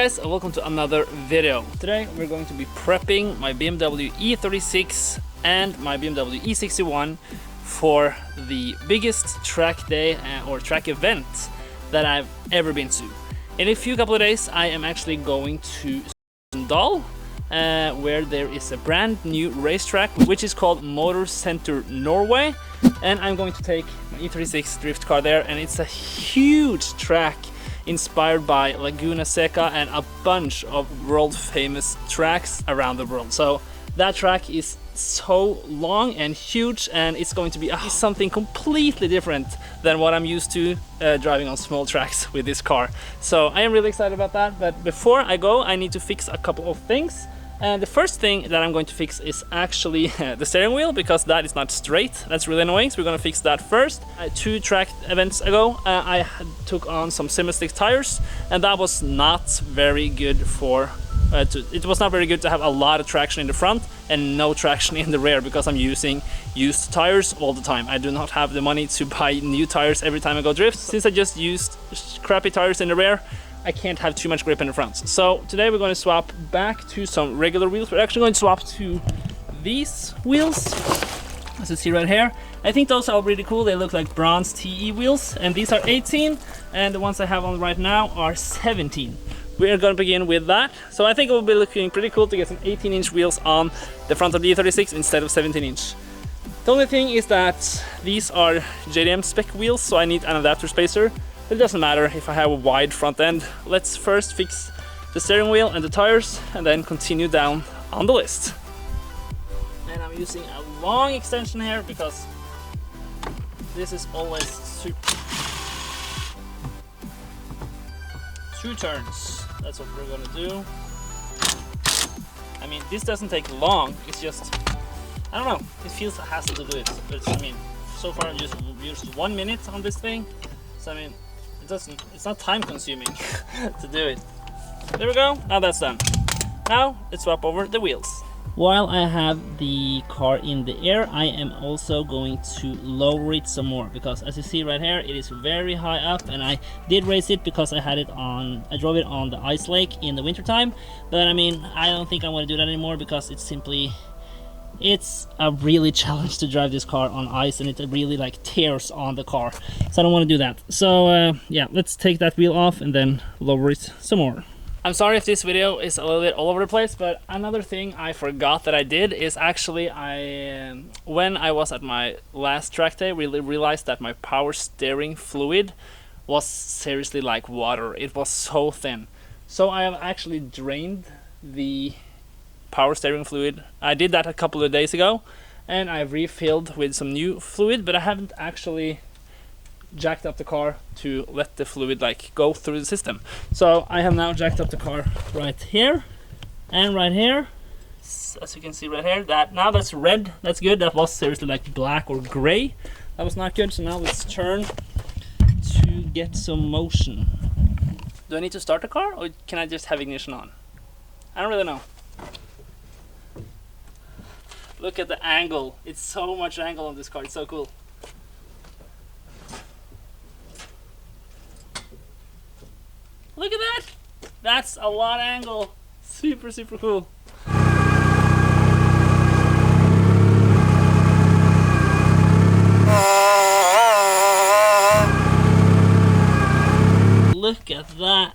guys, and welcome to another video. Today we're going to be prepping my BMW E36 and my BMW E61 for the biggest track day or track event that I've ever been to. In a couple of days I am actually going to Sogndal, where there is a brand new racetrack which is called Motor Center Norway, and I'm going to take my E36 drift car there, and it's a huge track inspired by Laguna Seca and a bunch of world famous tracks around the world. So that track is so long and huge, and it's going to be something completely different than what I'm used to driving on small tracks with this car. So I am really excited about that, but before I go I need to fix a couple of things. And the first thing that I'm going to fix is actually the steering wheel, because that is not straight. That's really annoying, so we're going to fix that first. 2 track events ago I took on some semi-slick tires, and that was not very good for it was not very good to have a lot of traction in the front and no traction in the rear, because I'm using used tires all the time. I do not have the money to buy new tires every time I go drift. Since I just used crappy tires in the rear, I can't have too much grip in the front. So today we're going to swap back to some regular wheels. We're actually going to swap to these wheels, as you see right here. I think those are really cool. They look like bronze TE wheels, and these are 18, and the ones I have on right now are 17. We're going to begin with that. So I think it will be looking pretty cool to get some 18-inch wheels on the front of the E36 instead of 17-inch. The only thing is that these are JDM spec wheels, so I need an adapter spacer. It doesn't matter if I have a wide front end. Let's first fix the steering wheel and the tires, and then continue down on the list. And I'm using a long extension here because this is always 2 turns. That's what we're gonna do. I mean, this doesn't take long. It's just, I don't know, it feels a hassle to do it. But I mean, so far I've used 1 minute on this thing. So I mean, it's not time consuming to do it. There we go, now that's done. Now let's swap over the wheels. While I have the car in the air, I am also going to lower it some more, because as you see right here, it is very high up, and I did race it because I drove it on the ice lake in the winter time. But I mean, I don't think I want to do that anymore, because it's a really challenge to drive this car on ice, and it really like tears on the car, so I don't want to do that. So yeah, let's take that wheel off and then lower it some more. I'm sorry if this video is a little bit all over the place, but another thing I forgot that I did is actually when I was at my last track day, really realized that my power steering fluid was seriously like water. It was so thin. So I have actually drained the power steering fluid. I did that a couple of days ago, and I refilled with some new fluid, but I haven't actually jacked up the car to let the fluid like go through the system. So I have now jacked up the car right here and right here, as you can see right here. Now that's red. That's good. That was seriously like black or gray. That was not good. So now let's turn to get some motion. Do I need to start the car, or can I just have ignition on? I don't really know. Look at the angle. It's so much angle on this car. It's so cool. Look at that. That's a lot of angle. Super, super cool. Look at that.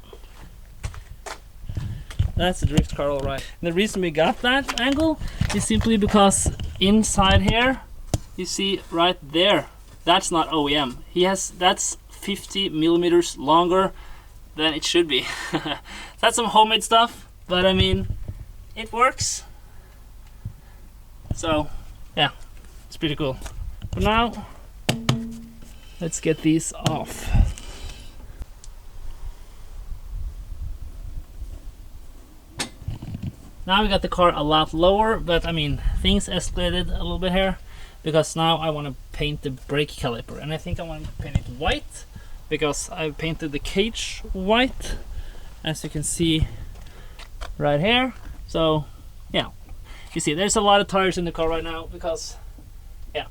That's a drift car, all right. And the reason we got that angle is simply because inside here, you see right there, that's not OEM. That's 50 millimeters longer than it should be. That's some homemade stuff, but I mean, it works. So yeah, it's pretty cool. For now, let's get these off. Now we got the car a lot lower, but I mean, things escalated a little bit here, because now I want to paint the brake caliper, and I think I want to paint it white, because I painted the cage white, as you can see right here. So yeah, you see there's a lot of tires in the car right now, because yeah,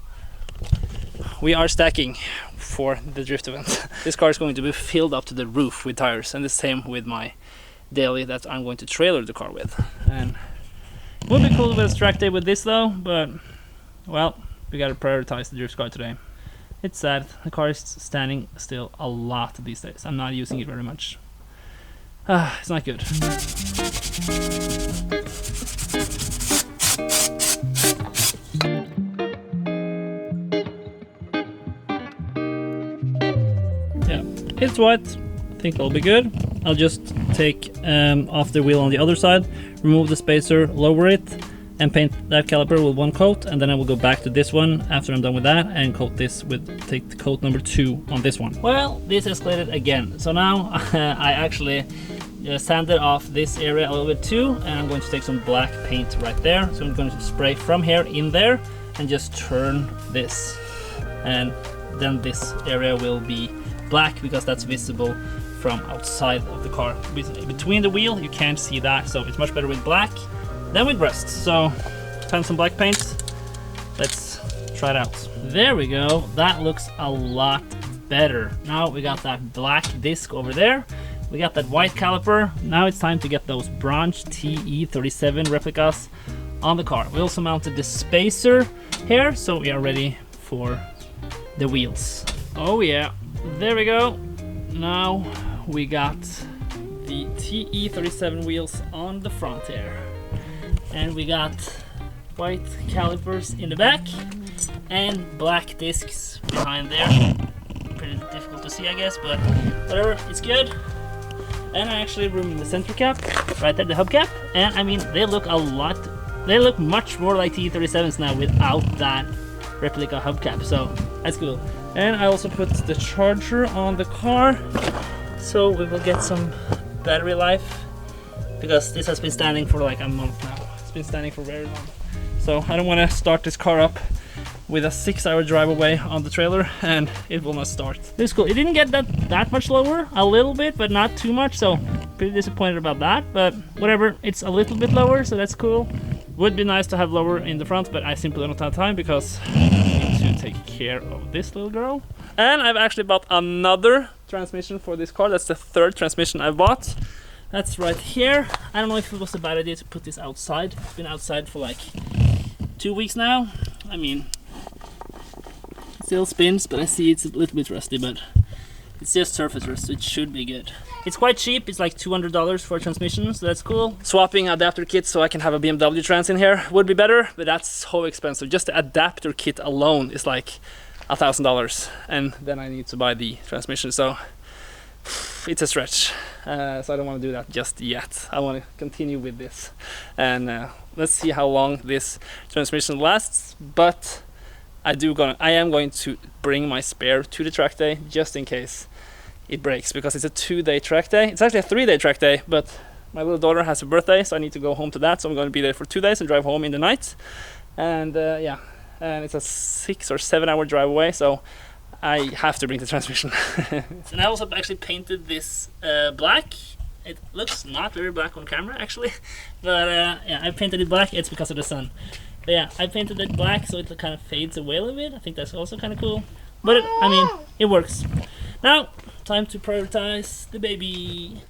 we are stacking for the drift event. This car is going to be filled up to the roof with tires, and the same with my daily that I'm going to trailer the car with. And it would be cool with a track day with this though, but well, we gotta prioritize the drift car today. It's sad, the car is standing still a lot these days. I'm not using it very much. It's not good. Yeah, it's white. I think that'll be good. I'll just take off the wheel on the other side, remove the spacer, lower it, and paint that caliper with one coat, and then I will go back to this one after I'm done with that and coat this with, take the coat number 2 on this one. Well, this escalated again. So now I actually sanded off this area a little bit too, and I'm going to take some black paint right there. So I'm going to spray from here in there and just turn this. And then this area will be black because that's visible from outside of the car. Between the wheel you can't see that, so it's much better with black than with rust. So find some black paint, let's try it out. There we go, that looks a lot better. Now we got that black disc over there, we got that white caliper. Now it's time to get those bronze TE37 replicas on the car. We also mounted the spacer here, so we are ready for the wheels. Oh yeah, there we go. Now we got the TE37 wheels on the front here, and we got white calipers in the back and black discs behind there. Pretty difficult to see, I guess, but whatever, it's good. And I actually removed the center cap right there, the hubcap, and I mean they look much more like TE37s now without that replica hubcap, so that's cool. And I also put the charger on the car, so we will get some battery life, because this has been standing for like a month now. It's been standing for very long, so I don't want to start this car up with a 6-hour drive away on the trailer and it will not start. This is cool. It didn't get that much lower, a little bit, but not too much, so pretty disappointed about that, but whatever, it's a little bit lower, so that's cool. Would be nice to have lower in the front, but I simply don't have time because I need to take care of this little girl. And I've actually bought another transmission for this car. That's the 3rd transmission I've bought. That's right here. I don't know if it was a bad idea to put this outside. It's been outside for like 2 weeks now. I mean, it still spins, but I see it's a little bit rusty, but it's just surface rust, so it should be good. It's quite cheap, it's like $200 for a transmission, so that's cool. Swapping adapter kit so I can have a BMW trans in here would be better, but that's so expensive. Just the adapter kit alone is like $1,000, and then I need to buy the transmission, so it's a stretch. So I don't want to do that just yet. I want to continue with this, and let's see how long this transmission lasts, but I am going to bring my spare to the track day just in case it breaks, because it's a 2-day track day. It's actually a 3-day track day, but my little daughter has a birthday, so I need to go home to that, so I'm going to be there for 2 days and drive home in the night. And yeah, and it's a 6 or 7 hour drive away, so I have to bring the transmission. And I also actually painted this black. It looks not very black on camera actually, but yeah, I painted it black. It's because of the sun. But yeah, I painted it black so it kind of fades away a little bit. I think that's also kind of cool, but I mean, it works. Now, time to prioritize the baby.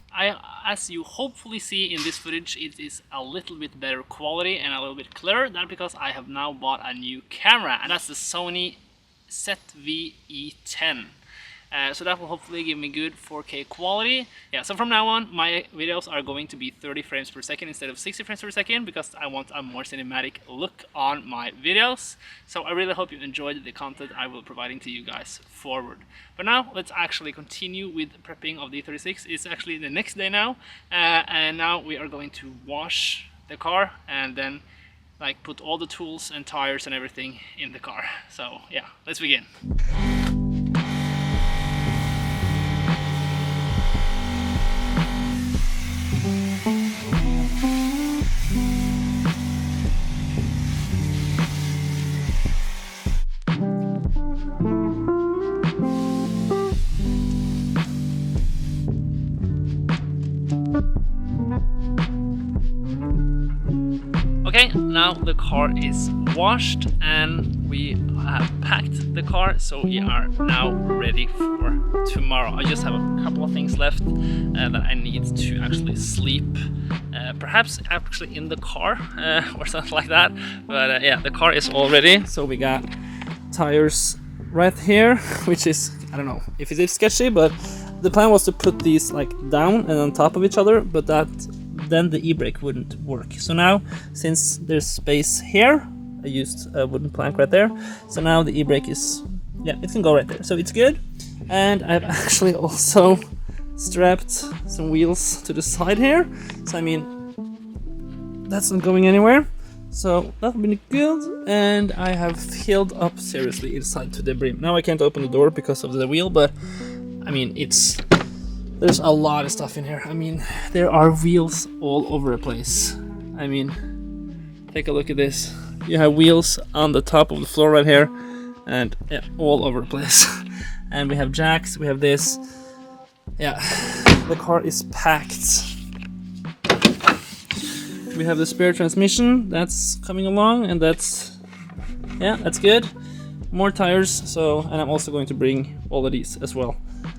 As you hopefully see in this footage, it is a little bit better quality and a little bit clearer. That's because I have now bought a new camera, and that's the Sony ZV-E10. So that will hopefully give me good 4K quality. Yeah, so from now on, my videos are going to be 30 frames per second instead of 60 frames per second, because I want a more cinematic look on my videos. So I really hope you enjoyed the content I will be providing to you guys forward. But now, let's actually continue with prepping of the E36. It's actually the next day now, and now we are going to wash the car and then like put all the tools and tires and everything in the car. So yeah, let's begin. Okay, now the car is washed and we have packed the car, so we are now ready for tomorrow. I just have a couple of things left that I need to actually sleep, perhaps actually in the car or something like that, but yeah, the car is all ready. So we got tires right here, which is, I don't know if it is sketchy, but the plan was to put these like down and on top of each other, but then the e-brake wouldn't work. So now, since there's space here, I used a wooden plank right there, so now the e-brake is, yeah, it can go right there, so it's good. And I've actually also strapped some wheels to the side here, so I mean, that's not going anywhere, so that's been good. And I have filled up seriously inside to the brim. Now I can't open the door because of the wheel, but I mean, there's a lot of stuff in here. I mean, there are wheels all over the place. I mean, take a look at this. You have wheels on the top of the floor right here, and yeah, all over the place. And we have jacks, we have this. Yeah, the car is packed. We have the spare transmission that's coming along, and that's good. More tires, so, and I'm also going to bring all of these as well.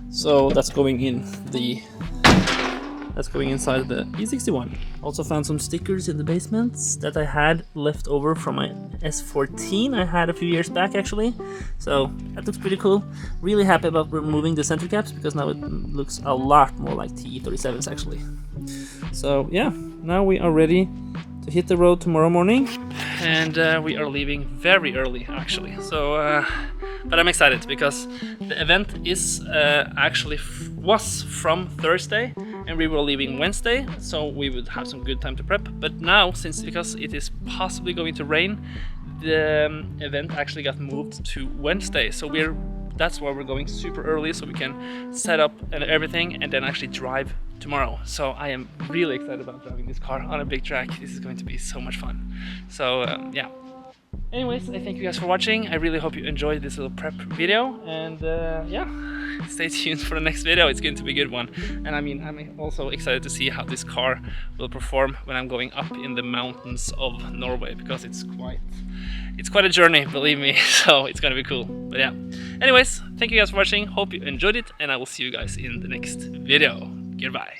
So that's going inside the E61. Also found some stickers in the basement that I had left over from my S14 I had a few years back actually. So that looks pretty cool. Really happy about removing the center caps because now it looks a lot more like TE37s actually. So yeah, now we are ready to hit the road tomorrow morning. And we are leaving very early actually. So but I'm excited because the event is was from Thursday and we were leaving Wednesday, so we would have some good time to prep. But now, because it is possibly going to rain, the event actually got moved to Wednesday. So that's why we're going super early, so we can set up and everything and then actually drive tomorrow. So I am really excited about driving this car on a big track. This is going to be so much fun. So yeah. Anyways, I thank you guys for watching. I really hope you enjoyed this little prep video, and yeah, stay tuned for the next video. It's going to be a good one. And I mean, I'm also excited to see how this car will perform when I'm going up in the mountains of Norway, because it's quite a journey, believe me. So it's gonna be cool. But yeah, anyways, thank you guys for watching. Hope you enjoyed it, and I will see you guys in the next video. Goodbye.